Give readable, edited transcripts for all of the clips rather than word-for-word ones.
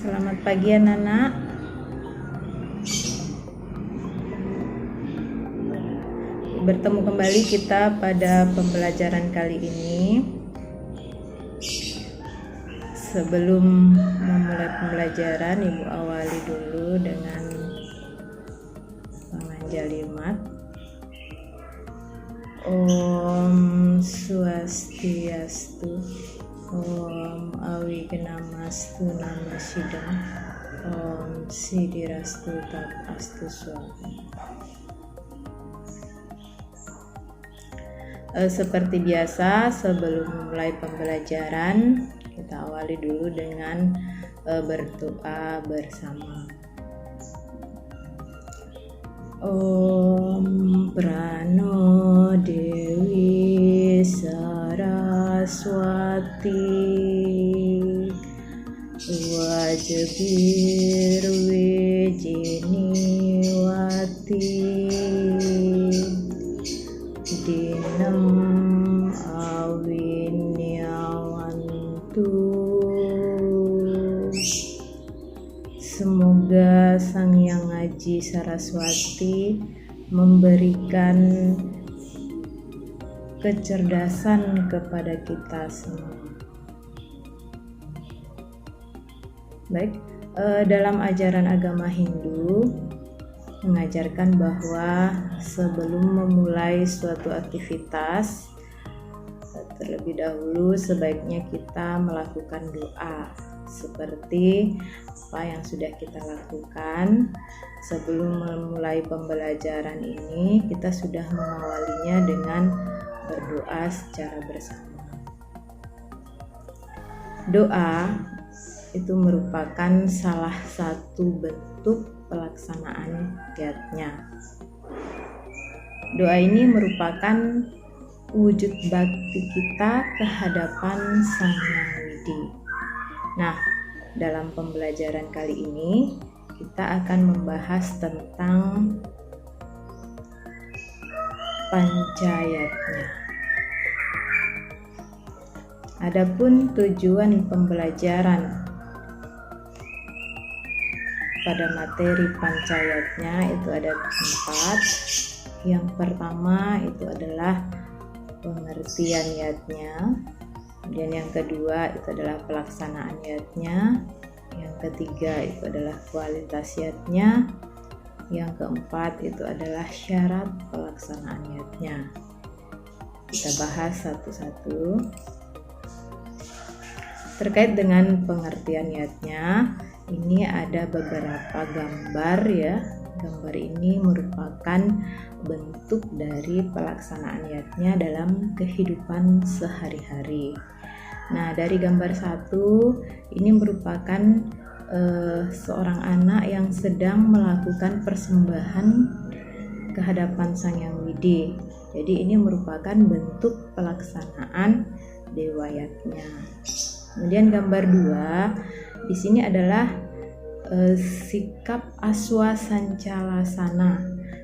Selamat pagi anak-anak. Bertemu kembali kita pada pembelajaran kali ini. Sebelum memulai pembelajaran, Ibu awali dulu dengan panganjalimat. Om Swastiastu, Om Awigamastu Namasidam, Om Sidirastu Tadastu Swaha. Seperti biasa, sebelum memulai pembelajaran, kita awali dulu dengan berdoa bersama. Om Prano Dewi Saraswati Wajibir Wijiniwati Dinam Awinyawantu. Semoga Sang Yang Aji Saraswati memberikan kecerdasan kepada kita semua. Baik, dalam ajaran agama Hindu mengajarkan bahwa sebelum memulai suatu aktivitas, terlebih dahulu sebaiknya kita melakukan doa seperti apa yang sudah kita lakukan. Sebelum memulai pembelajaran ini, kita sudah mengawalinya dengan berdoa secara bersama. Doa itu merupakan salah satu bentuk pelaksanaan giatnya. Doa ini merupakan wujud bakti kita kehadapan Sang Yang Widi. Nah, dalam pembelajaran kali ini kita akan membahas tentang pancayatnya. Adapun tujuan pembelajaran pada materi pancayatnya itu ada 4. Yang pertama itu adalah pengertian yatnya. Kemudian yang kedua itu adalah pelaksanaan yatnya. Yang ketiga itu adalah kualitas yatnya. Yang keempat itu adalah syarat pelaksanaan yatnya. Kita bahas satu-satu. Terkait dengan pengertian yatnya, ini ada beberapa gambar ya. Gambar ini merupakan bentuk dari pelaksanaan yatnya dalam kehidupan sehari-hari. Nah, dari gambar 1 ini merupakan seorang anak yang sedang melakukan persembahan kehadapan Sang Yang Widi. Jadi ini merupakan bentuk pelaksanaan dewa yatnya. Kemudian gambar 2 di sini adalah sikap aswasancalasana,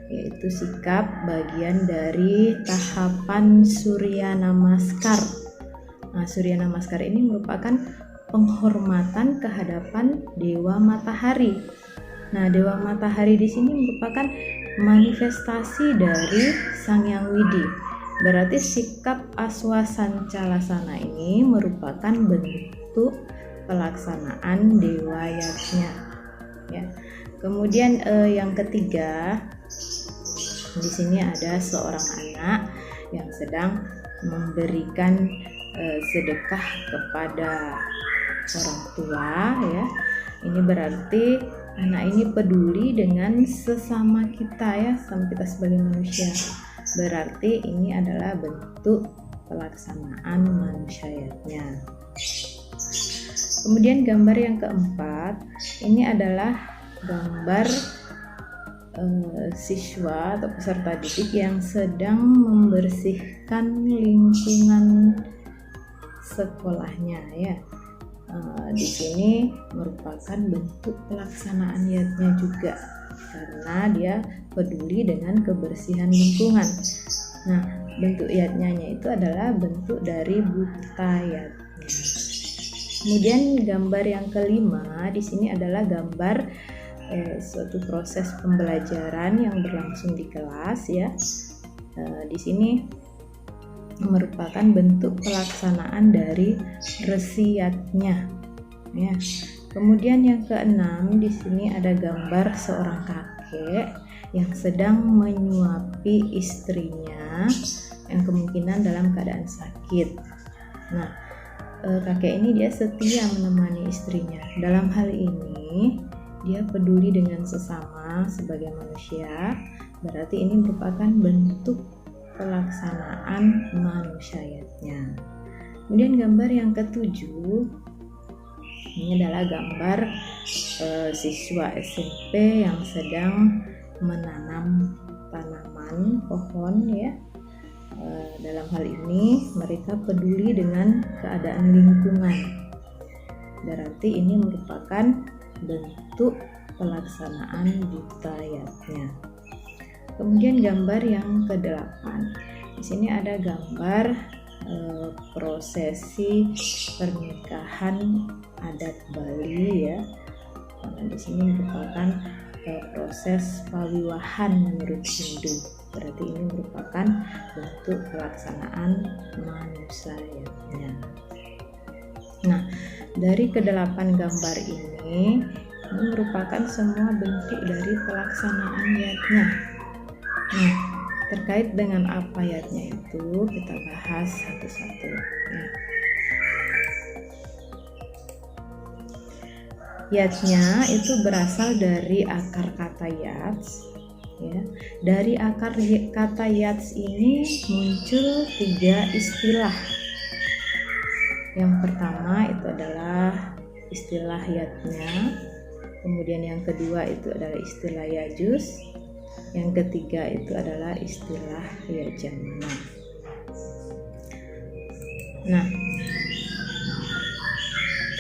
yaitu sikap bagian dari tahapan Surya Namaskar. Nah, Surya Namaskar ini merupakan penghormatan kehadapan Dewa Matahari. Nah, Dewa Matahari di sini merupakan manifestasi dari Sang Yang Widi. Berarti sikap aswasancalasana ini merupakan bentuk pelaksanaan dewa yatnya. Ya. Kemudian yang ketiga, di sini ada seorang anak yang sedang memberikan sedekah kepada orang tua ya. Ini berarti anak ini peduli dengan sesama kita ya, sama kita sebagai manusia. Berarti ini adalah bentuk pelaksanaan manusiatnya. Kemudian gambar yang keempat, ini adalah gambar siswa atau peserta didik yang sedang membersihkan lingkungan sekolahnya ya. Di sini merupakan bentuk pelaksanaan yatnya juga, karena dia peduli dengan kebersihan lingkungan. Nah, bentuk yatnya itu adalah bentuk dari buta yatnya. Kemudian gambar yang kelima di sini adalah gambar suatu proses pembelajaran yang berlangsung di kelas ya. Di sini merupakan bentuk pelaksanaan dari resiyatnya ya. Kemudian yang keenam di sini ada gambar seorang kakek yang sedang menyuapi istrinya yang kemungkinan dalam keadaan sakit. Nah, kakek ini dia setia menemani istrinya. Dalam hal ini dia peduli dengan sesama sebagai manusia. Berarti ini merupakan bentuk pelaksanaan manusiayatnya. Kemudian gambar yang ketujuh ini adalah gambar siswa SMP yang sedang menanam tanaman pohon ya. Dalam hal ini mereka peduli dengan keadaan lingkungan. Berarti ini merupakan bentuk pelaksanaan butayatnya. Kemudian gambar yang ke-8. Di sini ada gambar prosesi pernikahan adat Bali ya. Karena di sini merupakan proses pawiwahan menurut Hindu. Berarti ini merupakan bentuk pelaksanaan manusiayatnya. Nah, dari ke-8 gambar ini merupakan semua bentuk dari pelaksanaan yatnya. Nah, terkait dengan apa yatnya itu kita bahas satu-satu ya. Yatnya itu berasal dari akar kata yats ya. Dari akar kata yats ini muncul 3 istilah. Yang pertama itu adalah istilah yatnya, kemudian yang kedua itu adalah istilah yajus, yang ketiga itu adalah istilah yajamana. Nah,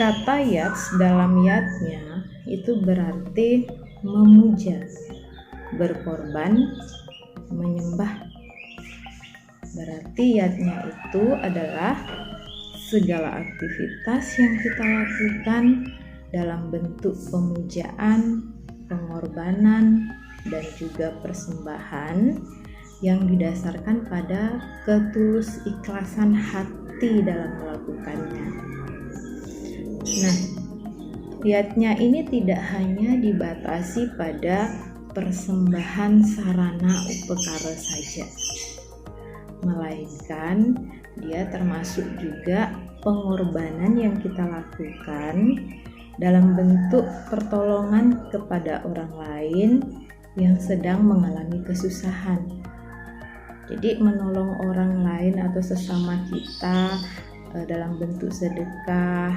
kata yats dalam yatnya itu berarti memuja, berkorban, menyembah. Berarti yatnya itu adalah segala aktivitas yang kita lakukan dalam bentuk pemujaan, pengorbanan, dan juga persembahan yang didasarkan pada ketulus ikhlasan hati dalam melakukannya. Nah, yatnya ini tidak hanya dibatasi pada persembahan sarana upekara saja, melainkan dia termasuk juga pengorbanan yang kita lakukan dalam bentuk pertolongan kepada orang lain yang sedang mengalami kesusahan. Jadi menolong orang lain atau sesama kita dalam bentuk sedekah,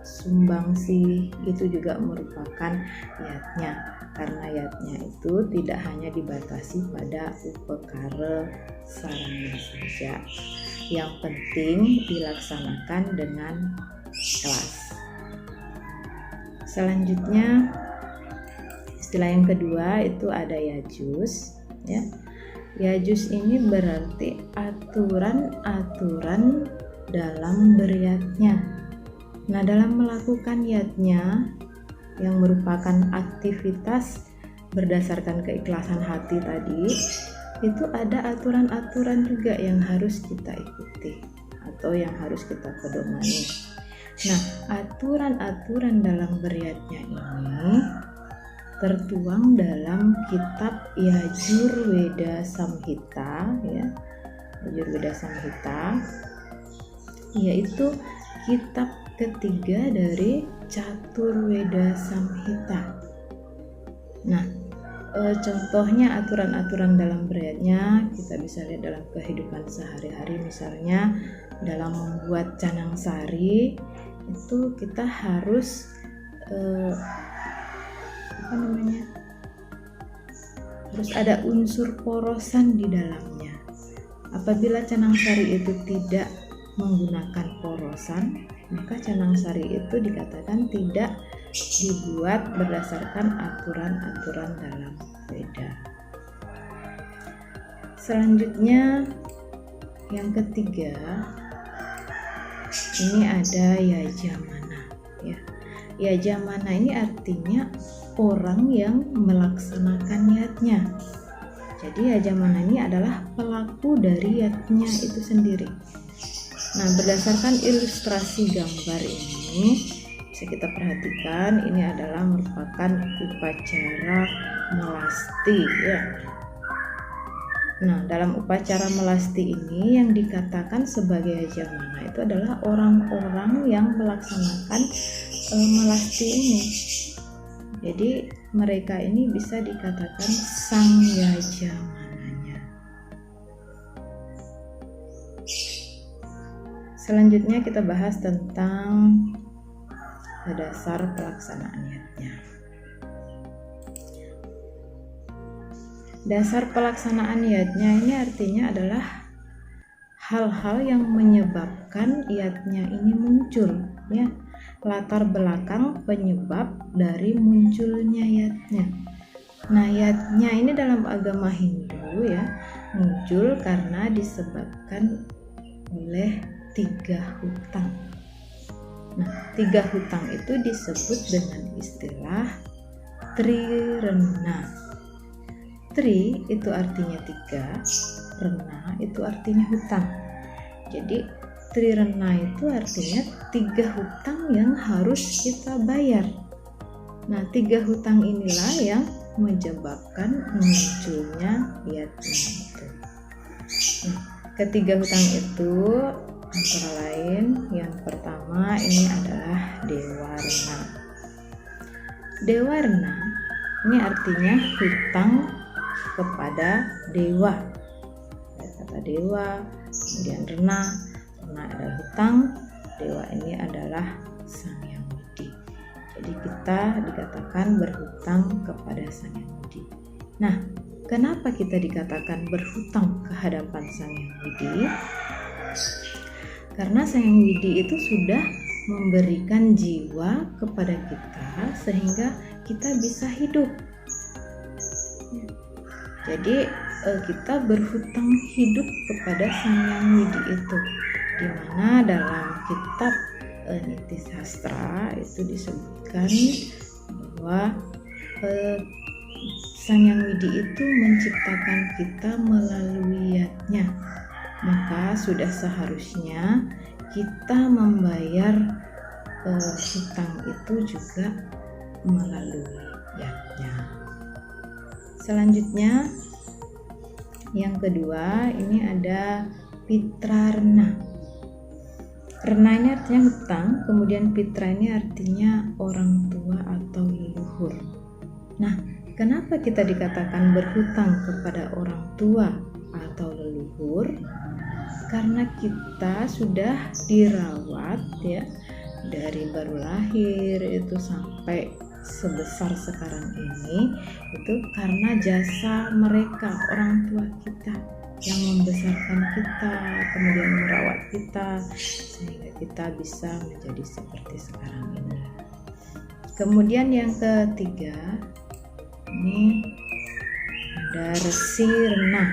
sumbangsi itu juga merupakan yatnya. Karena yatnya itu tidak hanya dibatasi pada upekara sarana saja. Yang penting dilaksanakan dengan ikhlas. Selanjutnya istilah yang kedua itu ada yajus ya. Yajus ini berarti aturan-aturan dalam beryatnya. Nah, dalam melakukan yatnya yang merupakan aktivitas berdasarkan keikhlasan hati tadi, itu ada aturan-aturan juga yang harus kita ikuti atau yang harus kita pedomani. Nah, aturan-aturan dalam beryatnya ini tertuang dalam kitab Yajurveda Samhita ya. Yajurveda Samhita yaitu kitab ketiga dari Caturveda Samhita. Nah, contohnya aturan-aturan dalam beryatnya kita bisa lihat dalam kehidupan sehari-hari. Misalnya dalam membuat canang sari itu kita harus harus ada unsur porosan di dalamnya. Apabila canang sari itu tidak menggunakan porosan, maka canang sari itu dikatakan tidak dibuat berdasarkan aturan-aturan dalam Veda. Selanjutnya yang ketiga ini ada Yajamana ya. Yajamana ini artinya orang yang melaksanakan yatnya. Jadi Yajamana ini adalah pelaku dari yatnya itu sendiri. Nah, berdasarkan ilustrasi gambar ini bisa kita perhatikan, ini adalah merupakan upacara melasti ya. Nah, dalam upacara melasti ini yang dikatakan sebagai Yajamana itu adalah orang-orang yang melaksanakan melasti ini. Jadi mereka ini bisa dikatakan sang Yajamananya. Selanjutnya kita bahas tentang dasar pelaksanaan yatnya. Dasar pelaksanaan yatnya ini artinya adalah hal-hal yang menyebabkan yatnya ini muncul ya. Latar belakang penyebab dari munculnya yatnya. Nah, yatnya ini dalam agama Hindu ya muncul karena disebabkan oleh 3 hutang. Nah, 3 hutang itu disebut dengan istilah Trirena. Tri itu artinya 3, rena itu artinya hutang. Jadi Trirena itu artinya 3 hutang yang harus kita bayar. Nah, 3 hutang inilah yang menyebabkan munculnya yatnya itu. Nah, ketiga hutang itu antara lain yang pertama ini adalah Dewarna. Dewarna ini artinya hutang kepada dewa. Kata dewa, kemudian rena adalah hutang, dewa ini adalah Sang Hyang Widi. Jadi kita dikatakan berhutang kepada Sang Hyang Widi. Nah, kenapa kita dikatakan berhutang ke hadapan Sang Hyang Widi? Karena Sang Hyang Widi itu sudah memberikan jiwa kepada kita sehingga kita bisa hidup. Jadi kita berhutang hidup kepada Sang Hyang Widi itu, di mana dalam kitab Niti Sastra itu disebutkan bahwa Sang Hyang Widi itu menciptakan kita melalui yatnya, maka sudah seharusnya kita membayar hutang itu juga melalui yatnya. Selanjutnya yang kedua ini ada Pitrarna. Rena ini artinya hutang, kemudian Pitra ini artinya orang tua atau leluhur. Nah, kenapa kita dikatakan berhutang kepada orang tua atau leluhur? Karena kita sudah dirawat ya dari baru lahir itu sampai sebesar sekarang ini, itu karena jasa mereka, orang tua kita yang membesarkan kita, kemudian merawat kita sehingga kita bisa menjadi seperti sekarang ini. Kemudian yang ketiga ini ada Resirna.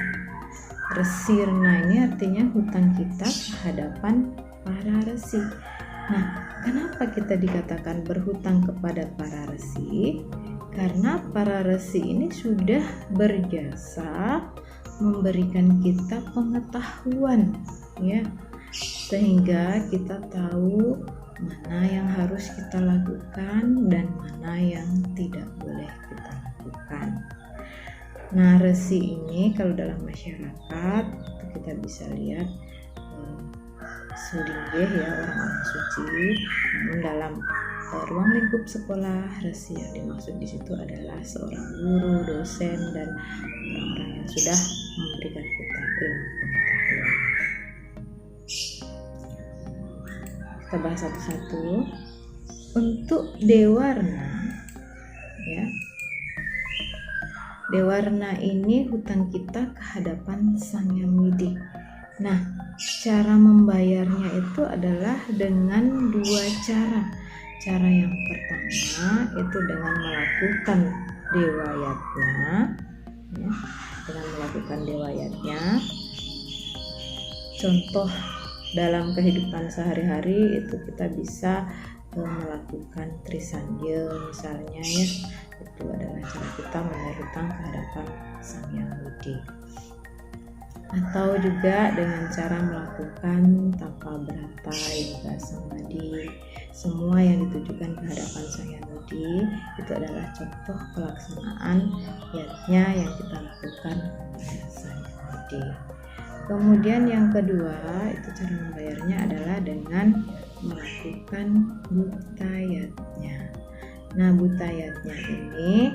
Resirna ini artinya hutang kita ke hadapan para resi. Nah, kenapa kita dikatakan berhutang kepada para resi? Karena para resi ini sudah berjasa memberikan kita pengetahuan ya, sehingga kita tahu mana yang harus kita lakukan dan mana yang tidak boleh kita lakukan. Nah, resi ini kalau dalam masyarakat kita bisa lihat sulinggih ya, orang-orang suci. Namun dalam ruang lingkup sekolah, resi yang dimaksud di situ adalah seorang guru, dosen, dan orang-orang yang sudah memberikan kita ilmu pengetahuan. Kita bahas satu-satu. Untuk Dewarna ya, Dewarna ini hutang kita ke hadapan Sang Hyang Widi. Nah, cara membayarnya itu adalah dengan 2 cara. Cara yang pertama itu dengan melakukan dewayatnya ya, dengan melakukan dewayatnya. Contoh dalam kehidupan sehari-hari itu kita bisa melakukan trisandya misalnya ya, itu adalah cara kita membayar hutang ke hadapan Sang Hyang Widi. Atau juga dengan cara melakukan tapa brata, yoga samadhi, semua yang ditujukan ke hadapan Sang Hyang Widi itu adalah contoh pelaksanaan yatnya yang kita lakukan kepada Sang Hyang Widi. Kemudian yang kedua itu cara membayarnya adalah dengan melakukan butayatnya. Nah, butayatnya ini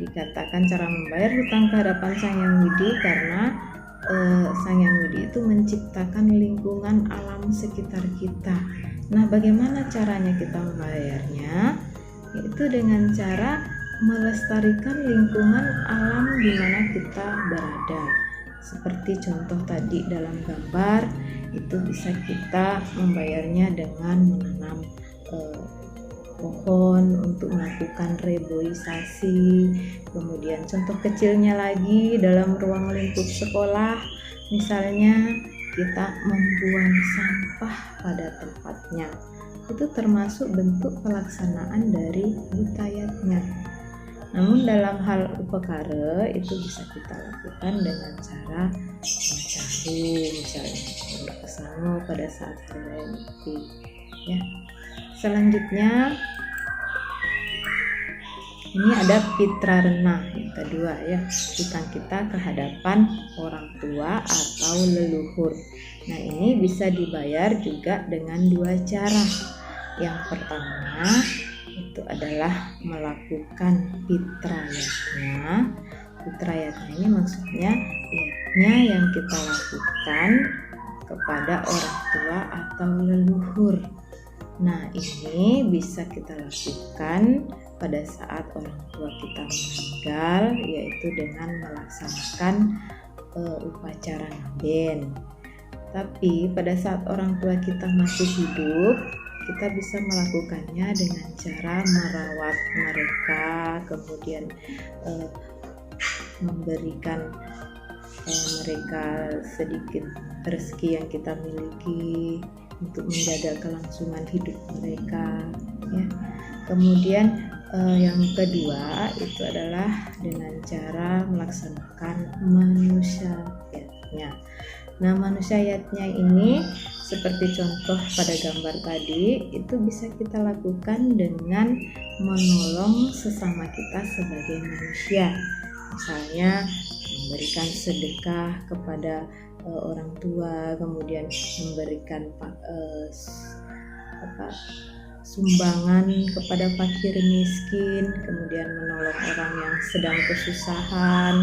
dikatakan cara membayar hutang ke hadapan Sang Hyang Widi karena Sang Hyang Widi itu menciptakan lingkungan alam sekitar kita. Nah, bagaimana caranya kita membayarnya? Yaitu dengan cara melestarikan lingkungan alam di mana kita berada. Seperti contoh tadi dalam gambar, itu bisa kita membayarnya dengan menanam pohon untuk melakukan reboisasi. Kemudian contoh kecilnya lagi dalam ruang lingkup sekolah, misalnya kita membuang sampah pada tempatnya, itu termasuk bentuk pelaksanaan dari butayatnya. Namun dalam hal upakara itu bisa kita lakukan dengan cara mencari, misalnya bersama pada saat hari raya Nyepi ya. Selanjutnya ini ada pitrarena yang kedua ya, hutang kita ke hadapan orang tua atau leluhur. Nah, ini bisa dibayar juga dengan dua cara. Yang pertama itu adalah melakukan pitrayatnya. Pitrayatnya ini maksudnya yatnya yang kita lakukan kepada orang tua atau leluhur. Nah, ini bisa kita lakukan pada saat orang tua kita meninggal, yaitu dengan melaksanakan upacara ngaben. Tapi pada saat orang tua kita masih hidup, kita bisa melakukannya dengan cara merawat mereka, kemudian memberikan mereka sedikit rezeki yang kita miliki untuk menjaga kelangsungan hidup mereka ya. Kemudian yang kedua itu adalah dengan cara melaksanakan manusyayatnya. Nah, manusyayatnya ini seperti contoh pada gambar tadi, itu bisa kita lakukan dengan menolong sesama kita sebagai manusia. Misalnya memberikan sedekah kepada orang tua, kemudian memberikan sumbangan kepada fakir miskin, kemudian menolong orang yang sedang kesusahan,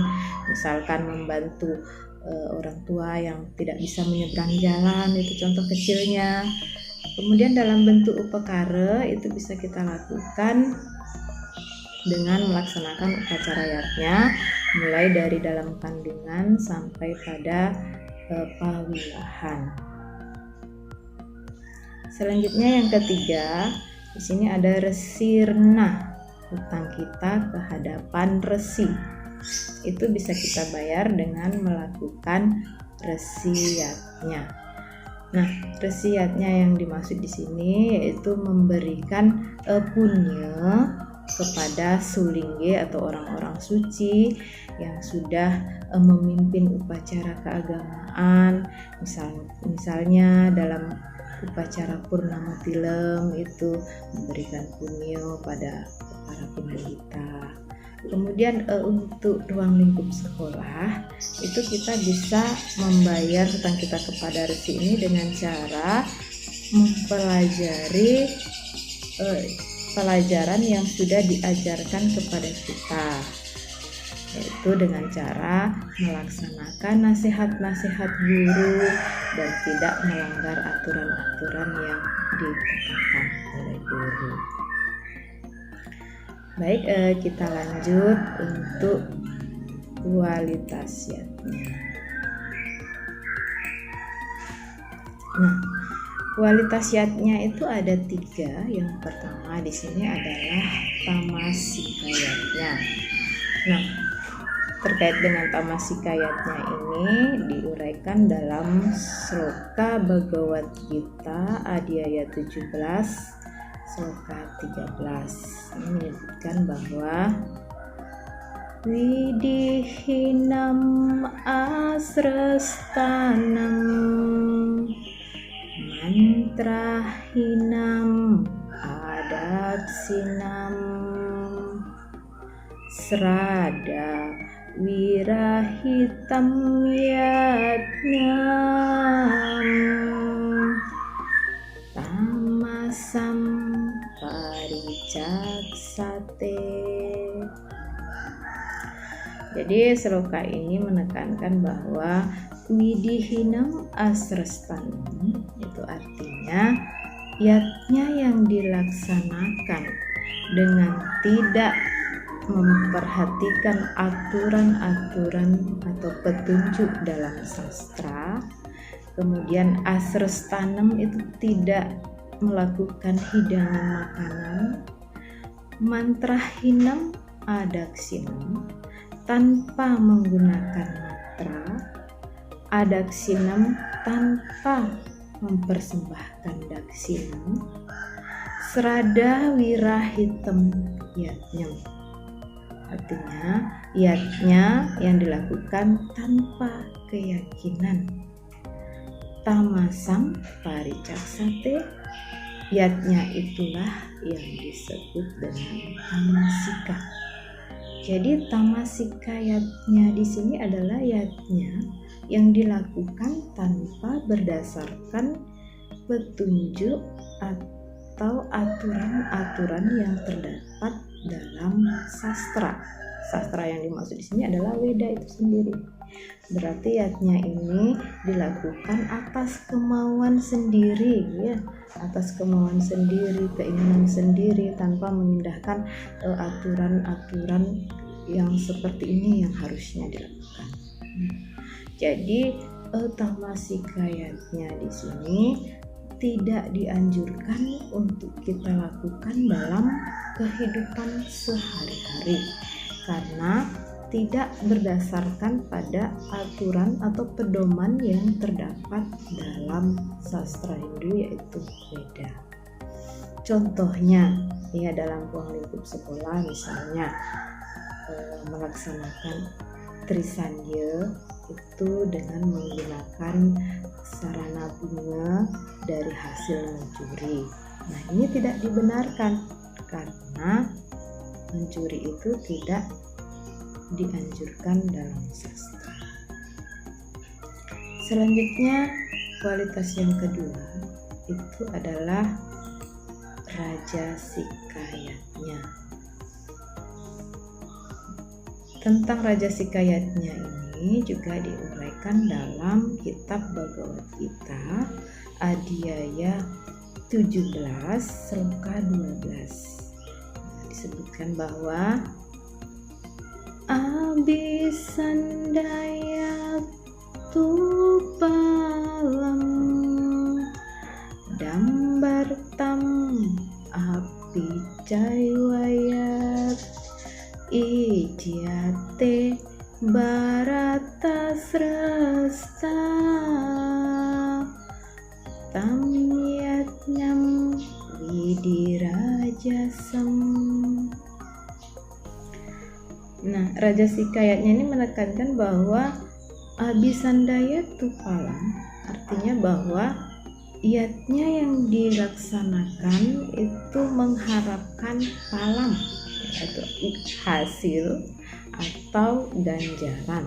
misalkan membantu orang tua yang tidak bisa menyeberang jalan, itu contoh kecilnya. Kemudian dalam bentuk upakara itu bisa kita lakukan dengan melaksanakan upacara yatnya, mulai dari dalam kandungan sampai pada pawilahan. Selanjutnya yang ketiga, di sini ada resirna, hutang kita ke hadapan resi. Itu bisa kita bayar dengan melakukan resiyatnya. Nah, resiyatnya yang dimaksud di sini yaitu memberikan punya kepada sulingge atau orang-orang suci yang sudah memimpin upacara keagamaan, misalnya dalam upacara Purnama Tilem itu memberikan punya pada para pendeta. Kemudian untuk ruang lingkup sekolah itu kita bisa membayar hutang kita kepada resi ini dengan cara mempelajari pelajaran yang sudah diajarkan kepada kita, yaitu dengan cara melaksanakan nasihat-nasihat guru dan tidak melanggar aturan-aturan yang ditetapkan oleh guru. Baik, kita lanjut untuk kualitas yatnya. Nah, kualitas yatnya itu ada 3. Yang pertama di sini adalah tamasika yatnya. Nah, terkait dengan Tamasikayatnya ini diuraikan dalam Sloka Bhagavad Gita Adhyaya 17 Sloka 13. Ini menyebutkan bahwa Widihinam asrastanam mantrahinam adaksinam srada wirahitam yatnyam tamasam paricaksate. Jadi sloka ini menekankan bahwa widihinam asrastanam itu artinya yatnya yang dilaksanakan dengan tidak memperhatikan aturan-aturan atau petunjuk dalam sastra, kemudian asrastanam itu tidak melakukan hidangan makanan, mantrahinam adaksinam tanpa menggunakan mantra, adaksinam tanpa mempersembahkan daksinam, srada wirahitam yatnyam artinya yatnya yang dilakukan tanpa keyakinan, tamasam paricaksate yatnya itulah yang disebut dengan tamasika. Jadi tamasikayatnya di sini adalah yatnya yang dilakukan tanpa berdasarkan petunjuk atau aturan-aturan yang terdapat dalam sastra. Sastra yang dimaksud di sini adalah Weda itu sendiri. Berarti yatnya ini dilakukan atas kemauan sendiri, ya, atas kemauan sendiri, keinginan sendiri, tanpa mengindahkan aturan-aturan yang seperti ini yang harusnya dilakukan. Jadi tamasikayatnya di sini tidak dianjurkan untuk kita lakukan dalam kehidupan sehari-hari karena tidak berdasarkan pada aturan atau pedoman yang terdapat dalam sastra Hindu yaitu Veda. Contohnya ya dalam ruang lingkup sekolah misalnya melaksanakan Trisandya itu dengan menggunakan sarana bunga dari hasil mencuri. Nah, ini tidak dibenarkan karena mencuri itu tidak dianjurkan dalam sastra. Selanjutnya, kualitas yang kedua itu adalah rajasikayatnya. Tentang rajasikayatnya ini juga diuraikan dalam kitab Bhagavad Gita Adhyaya 17 Sloka 12. Disebutkan bahwa abhisandaya tupalam dambartam apicaiwayat ijyate baratasrasta tamyatnyam widirajasam. Nah, rajasikayatnya ini menekankan bahwa abhisandaya tupalam artinya bahwa yatnya yang dilaksanakan itu mengharapkan palam yaitu hasil atau ganjaran.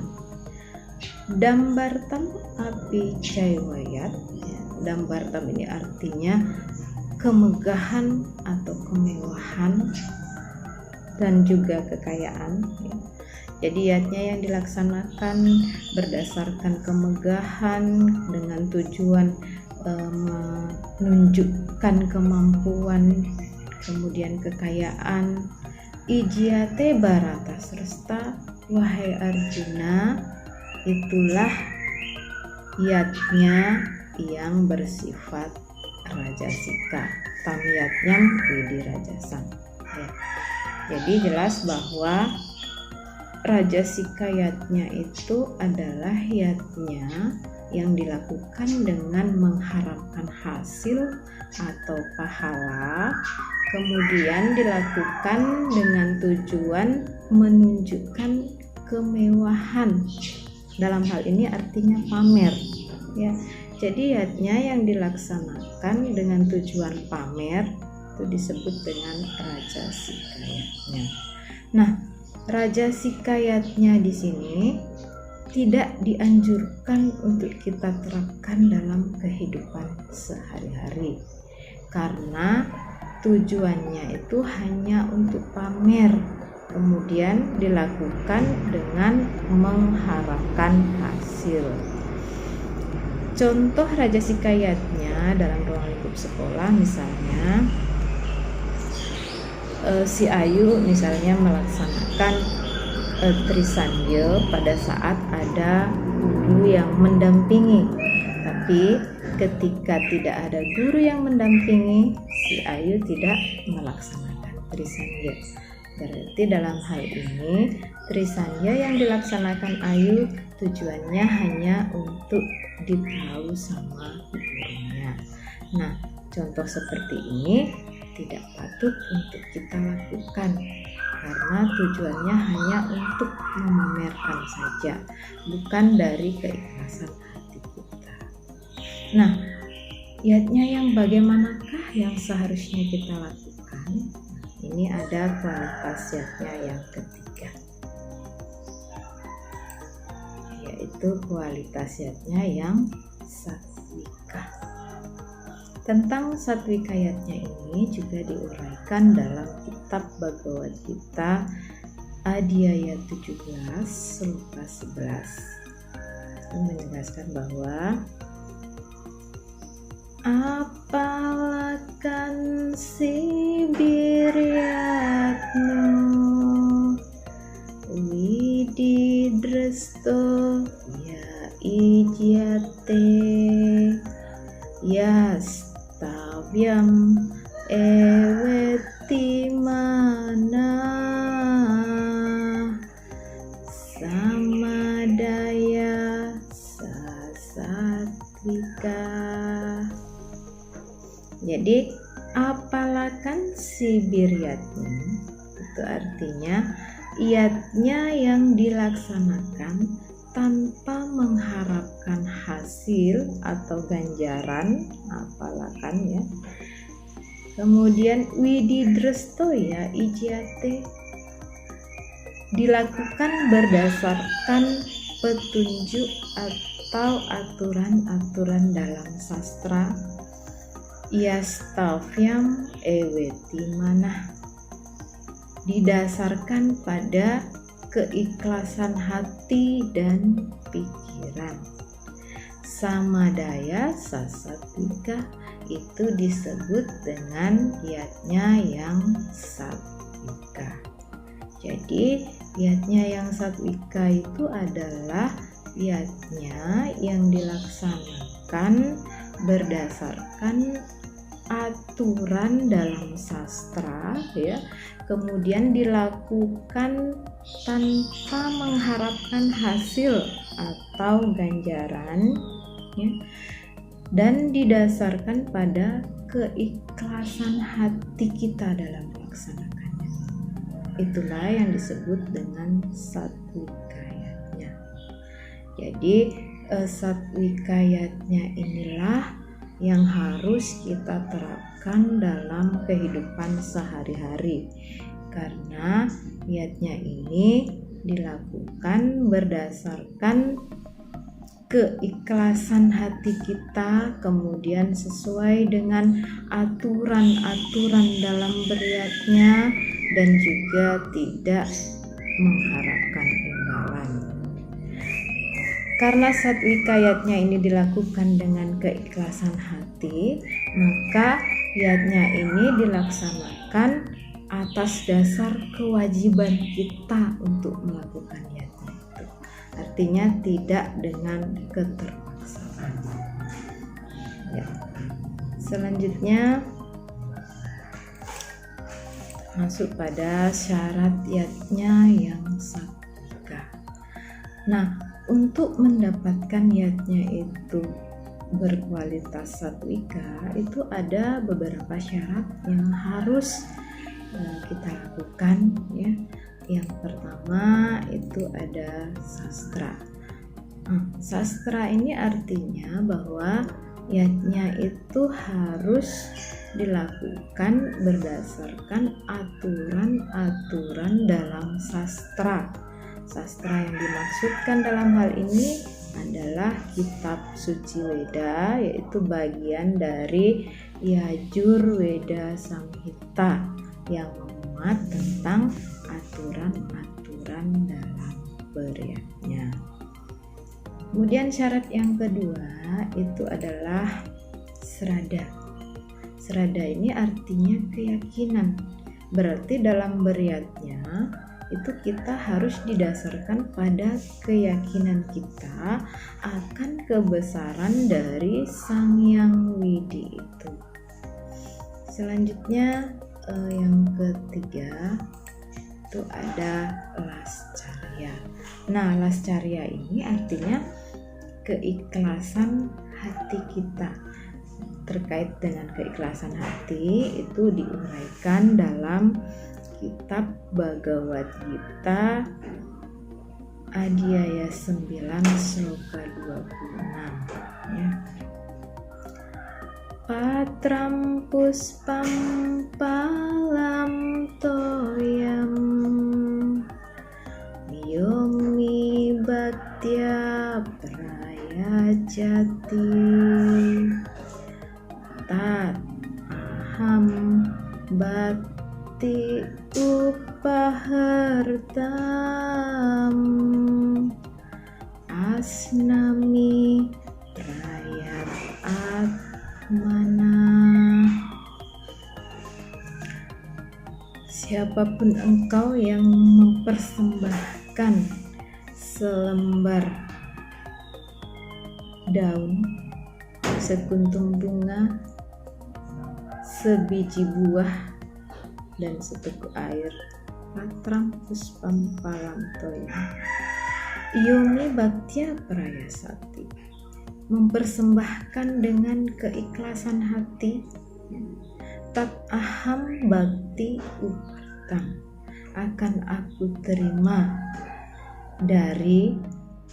Dambartam apicaiwayat ya, dambartam ini artinya kemegahan atau kemewahan dan juga kekayaan ya. Jadi yatnya yang dilaksanakan berdasarkan kemegahan dengan tujuan menunjukkan kemampuan, kemudian kekayaan. Ijyate baratasrasta, wahai Arjuna, itulah yatnya yang bersifat rajasika, tamyatnyam widirajasam ya. Jadi jelas bahwa Raja Sikayatnya itu adalah yatnya yang dilakukan dengan mengharapkan hasil atau pahala, kemudian dilakukan dengan tujuan menunjukkan kemewahan. Dalam hal ini artinya pamer, ya. Jadi yatnya yang dilaksanakan dengan tujuan pamer itu disebut dengan Raja Sikayatnya. Nah, Raja Sikayatnya di sini tidak dianjurkan untuk kita terapkan dalam kehidupan sehari-hari, karena tujuannya itu hanya untuk pamer, kemudian dilakukan dengan mengharapkan hasil. Contoh Raja Sikayatnya dalam ruang lingkup sekolah, misalnya si Ayu misalnya melaksanakan Trisandya pada saat ada guru yang mendampingi, tapi ketika tidak ada guru yang mendampingi, si Ayu tidak melaksanakan Trisandya. Berarti dalam hal ini Trisandya yang dilaksanakan Ayu tujuannya hanya untuk ditahu sama gurunya. Nah, contoh seperti ini tidak patut untuk kita lakukan, karena tujuannya hanya untuk memamerkan saja, bukan dari keikhlasan hati kita. Nah, yatnya yang bagaimanakah yang seharusnya kita lakukan? Ini ada kualitas yatnya yang ketiga, yaitu kualitas yatnya yang satwika. Tentang satwika yatnya ini juga diuraikan dalam kitab Bhagavad Gita Adhyaya 17 Sloka 11. Ini menegaskan bahwa apalakan si biryatno wididresto ya ijyate yastavyam eweti mana samadaya sasatvika. Jadi apalakan si biryatnya itu artinya yatnya yang dilaksanakan tanpa mengharapkan hasil atau ganjaran, apalakan ya. Kemudian wididresto ya ijyate, dilakukan berdasarkan petunjuk atau aturan-aturan dalam sastra. Yastavyam eweti manah, didasarkan pada keikhlasan hati dan pikiran. Samadaya sasatvika itu disebut dengan yatnya yang satwika. Jadi yatnya yang satwika itu adalah yatnya yang dilaksanakan berdasarkan aturan dalam sastra ya, kemudian dilakukan tanpa mengharapkan hasil atau ganjaran ya, dan didasarkan pada keikhlasan hati kita dalam melaksanakannya. Itulah yang disebut dengan satwikayatnya. Jadi satwikayatnya inilah yang harus kita terapkan dalam kehidupan sehari-hari, karena yatnya ini dilakukan berdasarkan keikhlasan hati kita, kemudian sesuai dengan aturan-aturan dalam beryatnya dan juga tidak mengharapkan imbalan. Karena satwikayatnya ini dilakukan dengan keikhlasan hati, maka yatnya ini dilaksanakan atas dasar kewajiban kita untuk melakukan yatnya itu. Artinya tidak dengan keterpaksaan. Ya. Selanjutnya masuk pada syarat yatnya yang satwika. Nah, untuk mendapatkan niatnya itu berkualitas satwika, itu ada beberapa syarat yang harus kita lakukan ya. Yang pertama itu ada sastra. Sastra ini artinya bahwa niatnya itu harus dilakukan berdasarkan aturan-aturan dalam sastra. Sastra yang dimaksudkan dalam hal ini adalah kitab suci Weda, yaitu bagian dari Yajurveda Samhita yang memuat tentang aturan-aturan dalam beryatnya. Kemudian syarat yang kedua itu adalah srada. Srada ini artinya keyakinan. Berarti dalam beryatnya itu kita harus didasarkan pada keyakinan kita akan kebesaran dari Sang Yang Widi itu. Selanjutnya yang ketiga itu ada lascarya. Nah, lascarya ini artinya keikhlasan hati kita. Terkait dengan keikhlasan hati itu diuraikan dalam kitab Bhagavad Gita Adhyaya 9 sloka 26 ya. Patram puspam palam toyam yomi bhaktya prayajati tat aham bhakti upahartam asnami prayat atmana. Siapapun engkau yang mempersembahkan selembar daun, sekuntum bunga, sebiji buah, dan seteguk air, patram puspam palam toya yomi bhaktya prayasati, mempersembahkan dengan keikhlasan hati, tat aham bhakti upartam, akan aku terima dari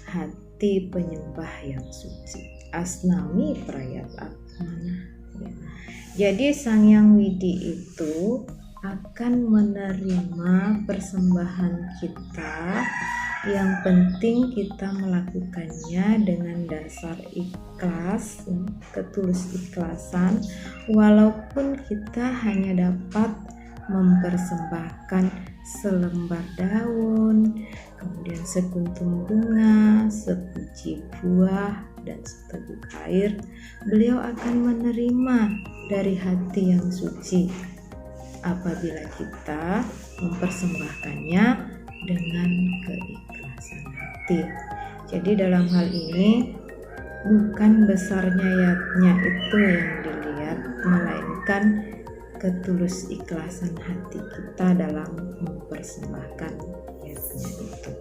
hati penyembah yang suci, asnami prayat atmana ya. Jadi Sang Yang Widi itu akan menerima persembahan kita. Yang penting kita melakukannya dengan dasar ikhlas, ketulus ikhlasan, walaupun kita hanya dapat mempersembahkan selembar daun, kemudian sekuntum bunga, sebiji buah, dan seteguk air. Beliau akan menerima dari hati yang suci apabila kita mempersembahkannya dengan keikhlasan hati. Jadi dalam hal ini bukan besarnya niatnya itu yang dilihat, melainkan ketulus ikhlasan hati kita dalam mempersembahkan niatnya itu.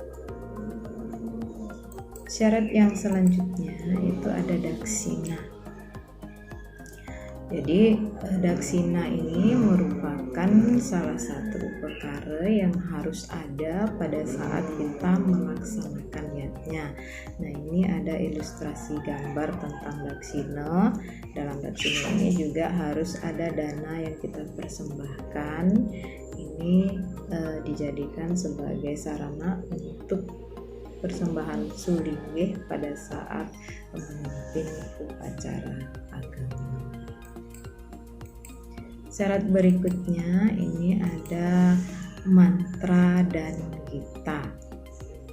Syarat yang selanjutnya itu ada daksina. Jadi daksina ini merupakan salah satu perkara yang harus ada pada saat kita melaksanakan niatnya. Nah, ini ada ilustrasi gambar tentang daksina. Dalam daksina ini juga harus ada dana yang kita persembahkan. Ini dijadikan sebagai sarana untuk persembahan sulinggih pada saat memimpin upacara agama. Syarat berikutnya ini ada mantra dan gita.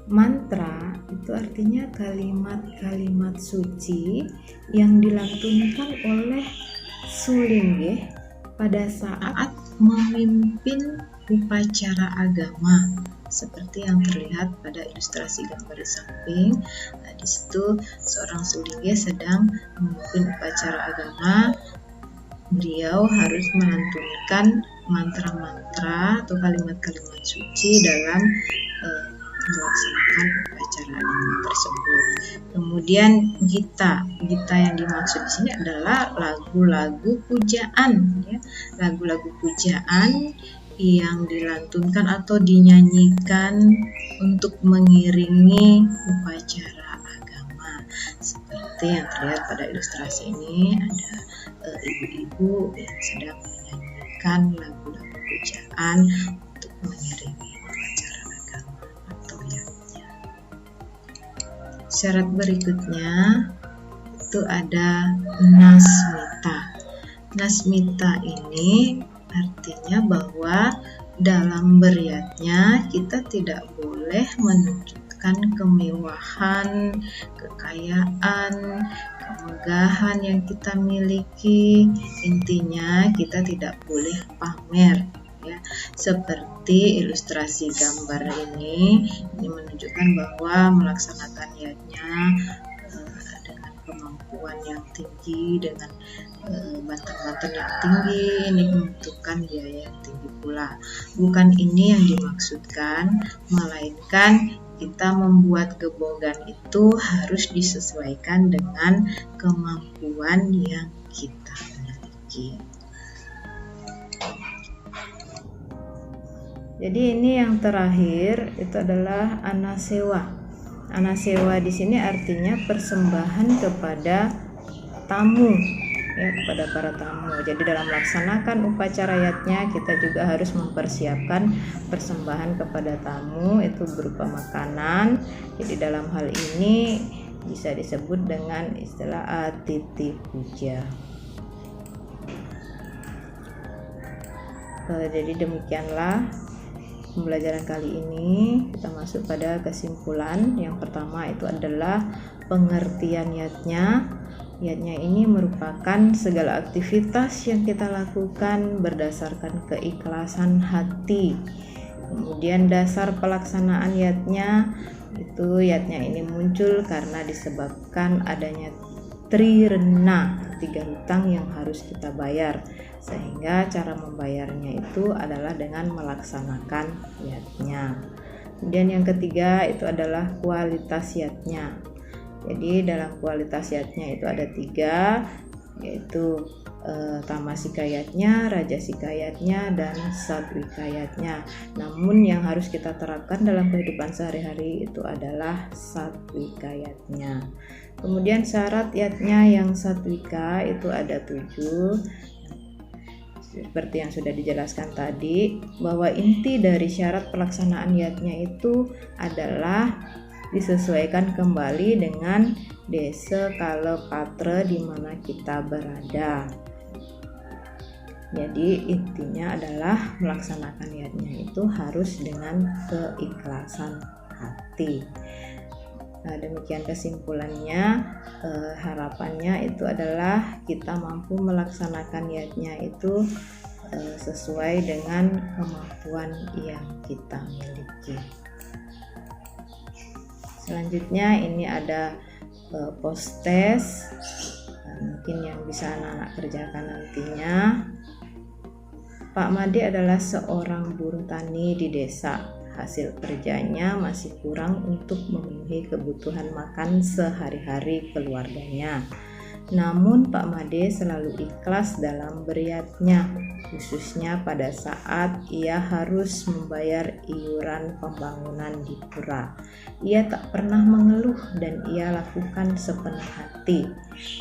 Mantra itu artinya kalimat-kalimat suci yang dilantunkan oleh sulinggih pada saat memimpin upacara agama, seperti yang terlihat pada ilustrasi gambar di samping. Nah, di situ seorang sulinggih sedang memimpin upacara agama. Beliau harus melantunkan mantra-mantra atau kalimat-kalimat suci dalam melaksanakan upacara upacara agama tersebut. Kemudian gita yang dimaksud di sini adalah lagu-lagu pujaan, ya, lagu-lagu pujaan yang dilantunkan atau dinyanyikan untuk mengiringi upacara agama. Seperti yang terlihat pada ilustrasi ini, ada ibu-ibu yang sedang menyanyikan lagu-lagu pujaan untuk mengiringi upacara agama atau yatnya. Syarat berikutnya itu ada nasmita. Nasmita ini artinya bahwa dalam beryatnya kita tidak boleh menunjukkan kemewahan, kekayaan, kemegahan yang kita miliki. Intinya kita tidak boleh pamer, ya. Seperti ilustrasi gambar ini menunjukkan bahwa melaksanakan yatnya dengan kemampuan yang tinggi, dengan bantal-bantal yang tinggi, ini membutuhkan biaya yang tinggi pula. Bukan ini yang dimaksudkan, melainkan kita membuat gebogan itu harus disesuaikan dengan kemampuan yang kita miliki. Jadi ini yang terakhir itu adalah anasewa. Anasewa di sini artinya persembahan kepada tamu, ya, kepada para tamu. Jadi dalam melaksanakan upacara yatnya kita juga harus mempersiapkan persembahan kepada tamu, itu berupa makanan. Jadi dalam hal ini bisa disebut dengan istilah atiti puja. Jadi demikianlah pembelajaran kali ini. Kita masuk pada kesimpulan. Yang pertama itu adalah pengertian yatnya. Yatnya ini merupakan segala aktivitas yang kita lakukan berdasarkan keikhlasan hati. Kemudian dasar pelaksanaan yatnya ini muncul karena disebabkan adanya trirena, 3 hutang yang harus kita bayar, sehingga cara membayarnya itu adalah dengan melaksanakan yatnya. Kemudian yang ketiga itu adalah kualitas yatnya. Jadi dalam kualitas yatnya itu ada 3, yaitu tamasika yatnya, rajasika yatnya, dan satwika yatnya. Namun yang harus kita terapkan dalam kehidupan sehari-hari itu adalah satwika yatnya. Kemudian syarat yatnya yang satwika itu ada 7. Seperti yang sudah dijelaskan tadi, bahwa inti dari syarat pelaksanaan yatnya itu adalah disesuaikan kembali dengan desa kala patra di mana kita berada. Jadi intinya adalah melaksanakan yatnya itu harus dengan keikhlasan hati. Nah, demikian kesimpulannya. Harapannya itu adalah kita mampu melaksanakan yatnya itu sesuai dengan kemampuan yang kita miliki. Selanjutnya ini ada post test, mungkin yang bisa anak-anak kerjakan nantinya. Pak Made adalah seorang buruh tani di desa. Hasil kerjanya masih kurang untuk memenuhi kebutuhan makan sehari-hari keluarganya. Namun Pak Made selalu ikhlas dalam beryatnya, khususnya pada saat ia harus membayar iuran pembangunan di pura. Ia tak pernah mengeluh dan ia lakukan sepenuh hati.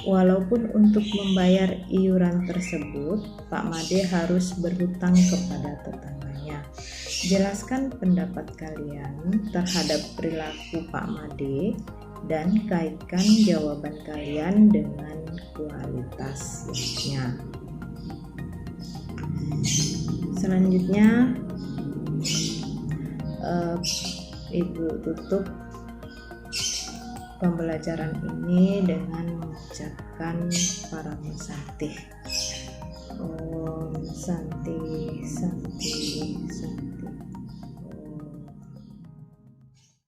Walaupun untuk membayar iuran tersebut, Pak Made harus berhutang kepada tetangganya. Jelaskan pendapat kalian terhadap perilaku Pak Made dan kaitkan jawaban kalian dengan kualitas yatnya. Selanjutnya Ibu tutup pembelajaran ini dengan mengucapkan Param Santih. Om Santi